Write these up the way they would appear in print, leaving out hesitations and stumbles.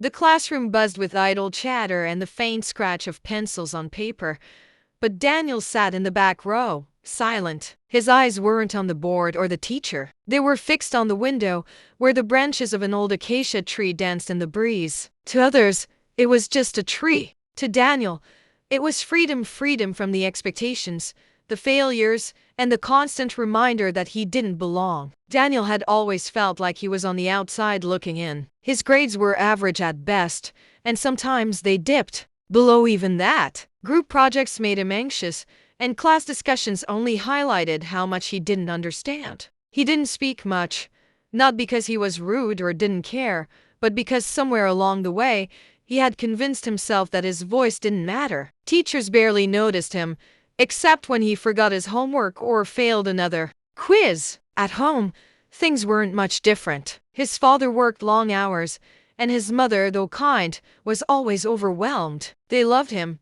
The classroom buzzed with idle chatter and the faint scratch of pencils on paper, but Daniel sat in the back row, silent. His eyes weren't on the board or the teacher. They were fixed on the window, where the branches of an old acacia tree danced in the breeze. To others, it was just a tree. To Daniel, it was freedom from the expectations, the failures, and the constant reminder that he didn't belong. Daniel had always felt like he was on the outside looking in. His grades were average at best, and sometimes they dipped below even that. Group projects made him anxious, and class discussions only highlighted how much he didn't understand. He didn't speak much, not because he was rude or didn't care, but because somewhere along the way, he had convinced himself that his voice didn't matter. Teachers barely noticed him, except when he forgot his homework or failed another quiz. At home, things weren't much different. His father worked long hours, and his mother, though kind, was always overwhelmed. They loved him.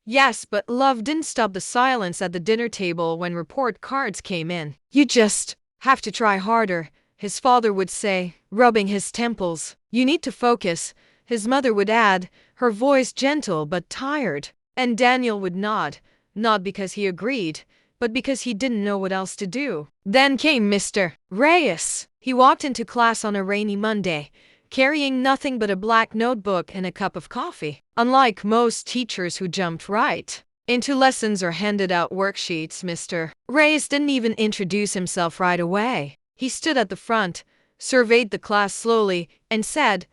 Yes, but love didn't stop the silence at the dinner table when report cards came in. "You just have to try harder," his father would say, rubbing his temples. "You need to focus," his mother would add, her voice gentle but tired. And Daniel would nod, not because he agreed, but because he didn't know what else to do. Then came Mr. Reyes. He walked into class on a rainy Monday, carrying nothing but a black notebook and a cup of coffee. Unlike most teachers who jumped right into lessons or handed out worksheets, Mr. Reyes didn't even introduce himself right away. He stood at the front, surveyed the class slowly, and said,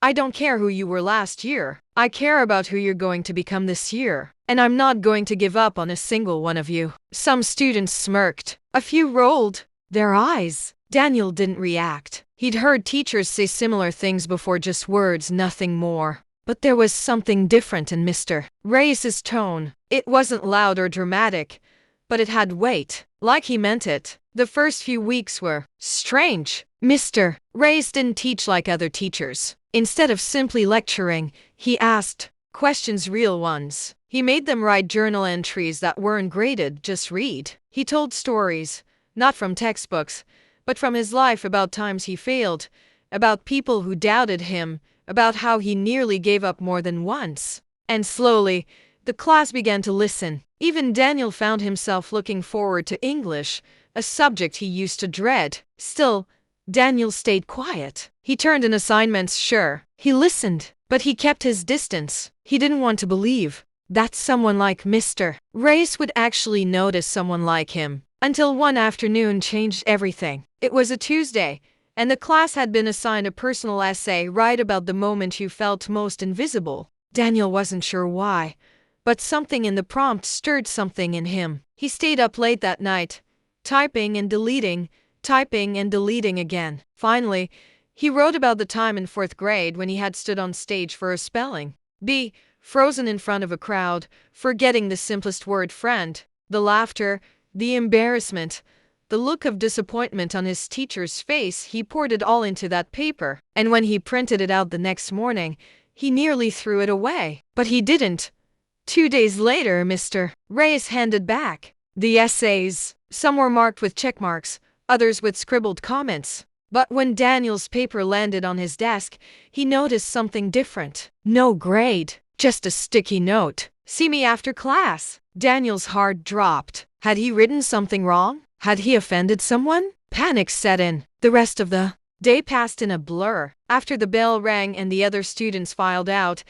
"I don't care who you were last year. I care about who you're going to become this year. And I'm not going to give up on a single one of you." Some students smirked. A few rolled their eyes. Daniel didn't react. He'd heard teachers say similar things before, just words, nothing more. But there was something different in Mr. Reyes's tone. It wasn't loud or dramatic, but it had weight, like he meant it. The first few weeks were strange. Mr. Reyes didn't teach like other teachers. Instead of simply lecturing, he asked questions, real ones. He made them write journal entries that weren't graded, just read. He told stories, not from textbooks, but from his life, about times he failed, about people who doubted him, about how he nearly gave up more than once. And slowly, the class began to listen. Even Daniel found himself looking forward to English, a subject he used to dread. Still, Daniel stayed quiet. He turned in assignments, sure. He listened, but he kept his distance. He didn't want to believe that someone like Mr. Reyes would actually notice someone like him. Until one afternoon changed everything. It was a Tuesday, and the class had been assigned a personal essay, write about the moment you felt most invisible. Daniel wasn't sure why, but something in the prompt stirred something in him. He stayed up late that night, typing and deleting again. Finally, he wrote about the time in 4th grade when he had stood on stage for a spelling bee, frozen in front of a crowd, forgetting the simplest word, friend. The laughter, the embarrassment, the look of disappointment on his teacher's face, he poured it all into that paper. And when he printed it out the next morning, he nearly threw it away. But he didn't. 2 days later, Mr. Reyes handed back the essays. Some were marked with check marks, others with scribbled comments. But when Daniel's paper landed on his desk, he noticed something different. No grade, just a sticky note. "See me after class." Daniel's heart dropped. Had he written something wrong? Had he offended someone? Panic set in. The rest of the day passed in a blur. After the bell rang and the other students filed out,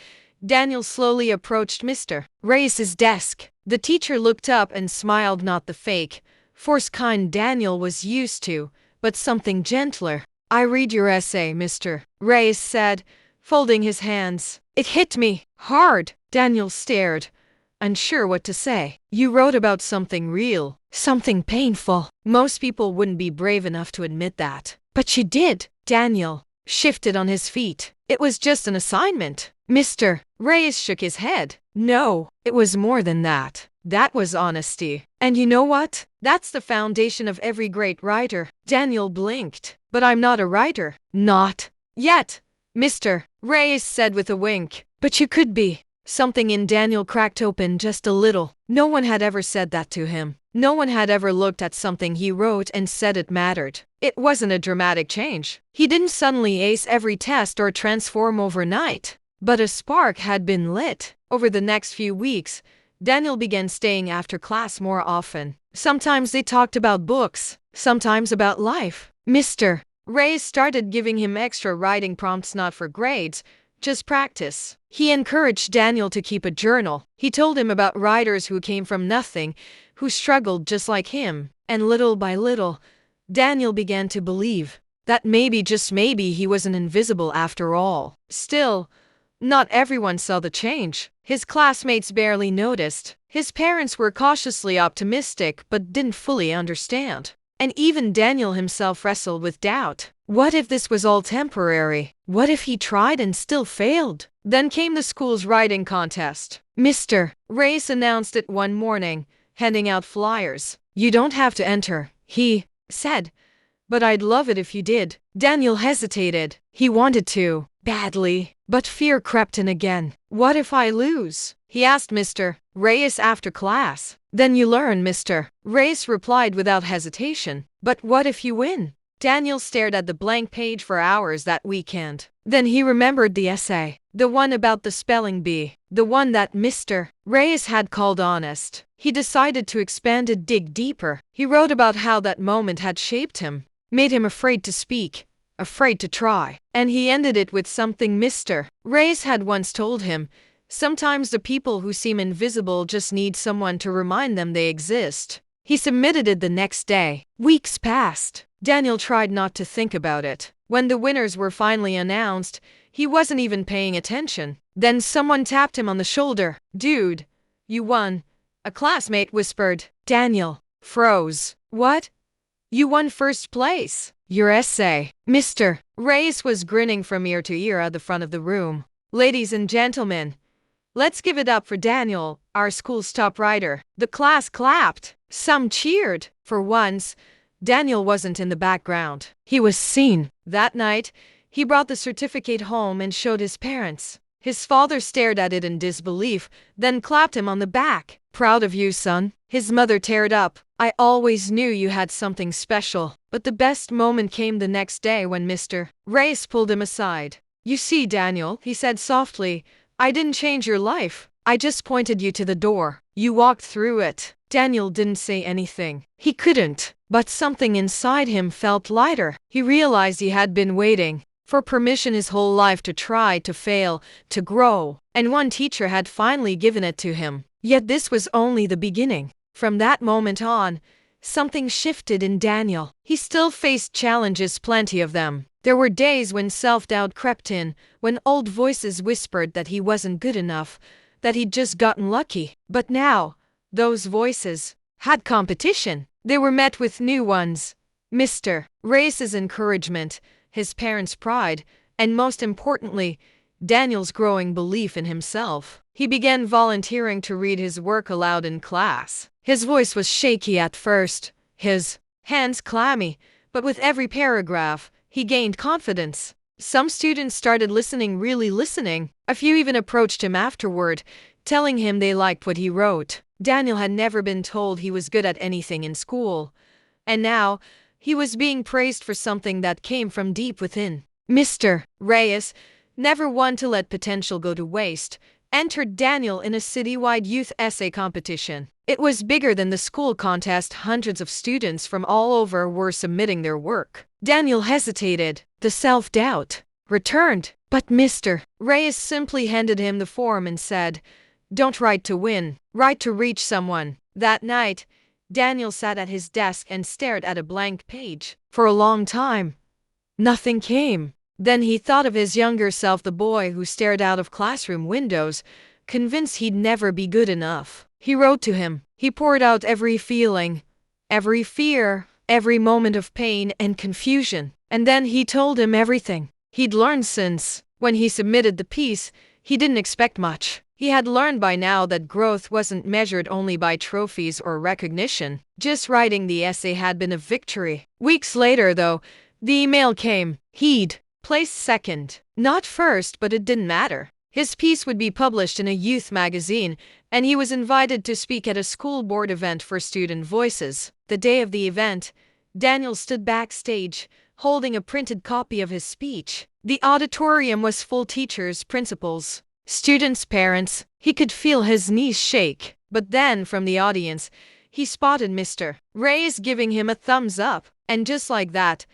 Daniel slowly approached Mr. Reyes's desk. The teacher looked up and smiled, not the fake, forced kind Daniel was used to, but something gentler. "I read your essay, Mr. Reyes said, folding his hands. It hit me hard." Daniel stared, unsure what to say. "You wrote about something real, something painful." Most people wouldn't be brave enough to admit that. But she did. Daniel shifted on his feet. "It was just an assignment." Mr. Reyes shook his head. "No, it was more than that. That was honesty. And you know what? That's the foundation of every great writer." Daniel blinked. "But I'm not a writer." "Not yet," Mr. Reyes said with a wink. "But you could be. Something in Daniel cracked open just a little. No one had ever said that to him. No one had ever looked at something he wrote and said it mattered. It wasn't a dramatic change. He didn't suddenly ace every test or transform overnight. But a spark had been lit. Over the next few weeks, Daniel began staying after class more often. Sometimes they talked about books, sometimes about life. Mr. Reyes started giving him extra writing prompts, not for grades, just practice. He encouraged Daniel to keep a journal. He told him about writers who came from nothing, who struggled just like him. And little by little, Daniel began to believe that maybe, just maybe, he wasn't invisible after all. Still, not everyone saw the change. His classmates barely noticed. His parents were cautiously optimistic but didn't fully understand. And even Daniel himself wrestled with doubt. What if this was all temporary? What if he tried and still failed? Then came the school's writing contest. Mr. Reyes announced it one morning, handing out flyers. "You don't have to enter," he said, "but I'd love it if you did." Daniel hesitated. He wanted to, badly, but fear crept in again. "What if I lose?" he asked Mr. Reyes after class. "Then you learn," Mr. Reyes replied without hesitation. "But what if you win?" Daniel stared at the blank page for hours that weekend. Then he remembered the essay, the one about the spelling bee, the one that Mr. Reyes had called honest. He decided to expand it, dig deeper. He wrote about how that moment had shaped him, made him afraid to speak, afraid to try. And he ended it with something Mr. Reyes had once told him: "Sometimes the people who seem invisible just need someone to remind them they exist." He submitted it the next day. Weeks passed. Daniel tried not to think about it. When the winners were finally announced, he wasn't even paying attention. Then someone tapped him on the shoulder. "Dude, you won," a classmate whispered. Daniel froze. "What? You won first place? Your essay?" Mr. Reyes was grinning from ear to ear at the front of the room. "Ladies and gentlemen, let's give it up for Daniel, our school's top writer." The class clapped. Some cheered. For once, Daniel wasn't in the background. He was seen. That night, he brought the certificate home and showed his parents. His father stared at it in disbelief, then clapped him on the back. "Proud of you, son." His mother teared up. "I always knew you had something special." But the best moment came the next day when Mr. Reyes pulled him aside. "You see, Daniel," he said softly, "I didn't change your life. I just pointed you to the door. You walked through it." Daniel didn't say anything. He couldn't. But something inside him felt lighter. He realized he had been waiting for permission his whole life to try, to fail, to grow. And one teacher had finally given it to him. Yet this was only the beginning. From that moment on, something shifted in Daniel. He still faced challenges, plenty of them. There were days when self-doubt crept in, when old voices whispered that he wasn't good enough, that he'd just gotten lucky. But now, those voices had competition. They were met with new ones. Mr. Reyes' encouragement, his parents' pride, and most importantly, Daniel's growing belief in himself. He began volunteering to read his work aloud in class. His voice was shaky at first, his hands clammy, but with every paragraph, he gained confidence. Some students started listening, really listening. A few even approached him afterward, telling him they liked what he wrote. Daniel had never been told he was good at anything in school, and now he was being praised for something that came from deep within. Mr. Reyes, never one to let potential go to waste, entered Daniel in a citywide youth essay competition. It was bigger than the school contest. Hundreds of students from all over were submitting their work. Daniel hesitated. The self-doubt returned. But Mr. Reyes simply handed him the form and said, "Don't write to win, write to reach someone." That night, Daniel sat at his desk and stared at a blank page. For a long time, nothing came. Then he thought of his younger self, the boy who stared out of classroom windows, convinced he'd never be good enough. He wrote to him. He poured out every feeling, every fear, every moment of pain and confusion. And then he told him everything he'd learned since. When he submitted the piece, he didn't expect much. He had learned by now that growth wasn't measured only by trophies or recognition. Just writing the essay had been a victory. Weeks later, though, the email came. He'd placed second. Not first, but it didn't matter. His piece would be published in a youth magazine, and he was invited to speak at a school board event for student voices. The day of the event, Daniel stood backstage, holding a printed copy of his speech. The auditorium was full: teachers, principals, students, parents. He could feel his knees shake. But then, from the audience, he spotted Mr. Reyes giving him a thumbs up. And just like that,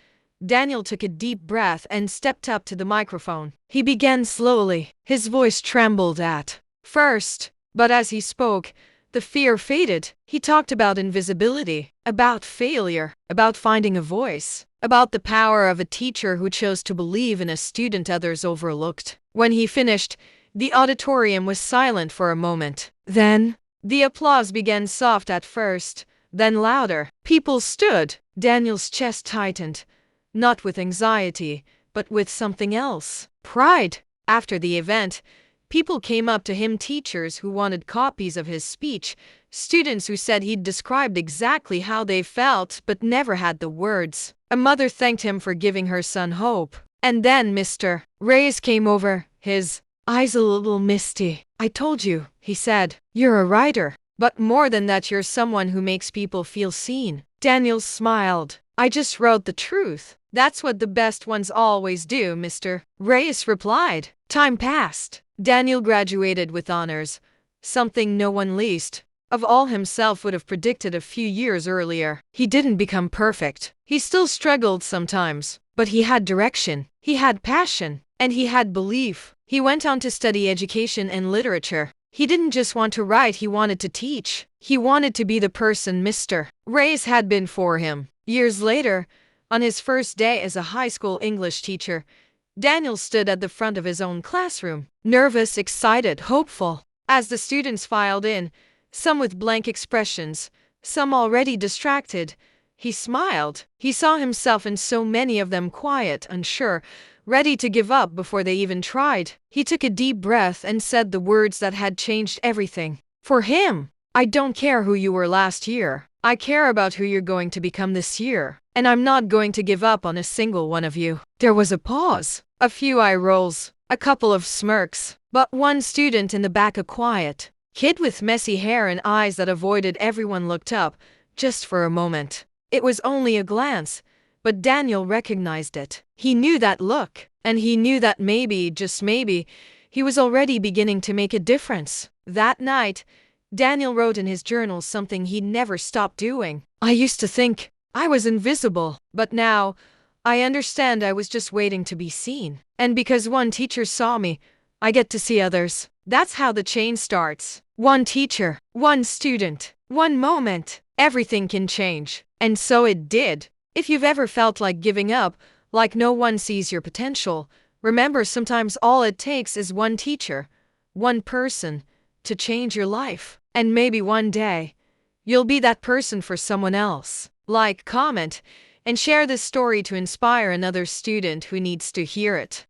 Daniel took a deep breath and stepped up to the microphone. He began slowly. His voice trembled at first, but as he spoke, the fear faded. He talked about invisibility, about failure, about finding a voice, about the power of a teacher who chose to believe in a student others overlooked. When he finished, the auditorium was silent for a moment. Then, the applause began, soft at first, then louder. People stood. Daniel's chest tightened, not with anxiety, but with something else: pride. After the event, people came up to him: teachers who wanted copies of his speech, students who said he'd described exactly how they felt but never had the words. A mother thanked him for giving her son hope. And then Mr. Reyes came over, his eyes a little misty. "I told you," he said. "You're a writer. But more than that, you're someone who makes people feel seen." Daniel smiled. "I just wrote the truth. That's what the best ones always do," Mr. Reyes replied. Time passed. Daniel graduated with honors, something no one least of all himself would have predicted a few years earlier. He didn't become perfect. He still struggled sometimes, but he had direction, he had passion, and he had belief. He went on to study education and literature. He didn't just want to write, he wanted to teach. He wanted to be the person Mr. Reyes had been for him. Years later, on his first day as a high school English teacher, Daniel stood at the front of his own classroom, nervous, excited, hopeful. As the students filed in, some with blank expressions, some already distracted, he smiled. He saw himself in so many of them, quiet, unsure, ready to give up before they even tried. He took a deep breath and said the words that had changed everything for him. "I don't care who you were last year. I care about who you're going to become this year. And I'm not going to give up on a single one of you." There was a pause, a few eye rolls, a couple of smirks, but one student in the back, a quiet kid with messy hair and eyes that avoided everyone, looked up, just for a moment. It was only a glance, but Daniel recognized it. He knew that look, and he knew that maybe, just maybe, he was already beginning to make a difference. That night, Daniel wrote in his journal something he'd never stopped doing. "I used to think I was invisible, but now I understand I was just waiting to be seen. And because one teacher saw me, I get to see others." That's how the chain starts. One teacher, one student, one moment. Everything can change. And so it did. If you've ever felt like giving up, like no one sees your potential, remember, sometimes all it takes is one teacher, one person, to change your life. And maybe one day, you'll be that person for someone else. Like, comment, and share this story to inspire another student who needs to hear it.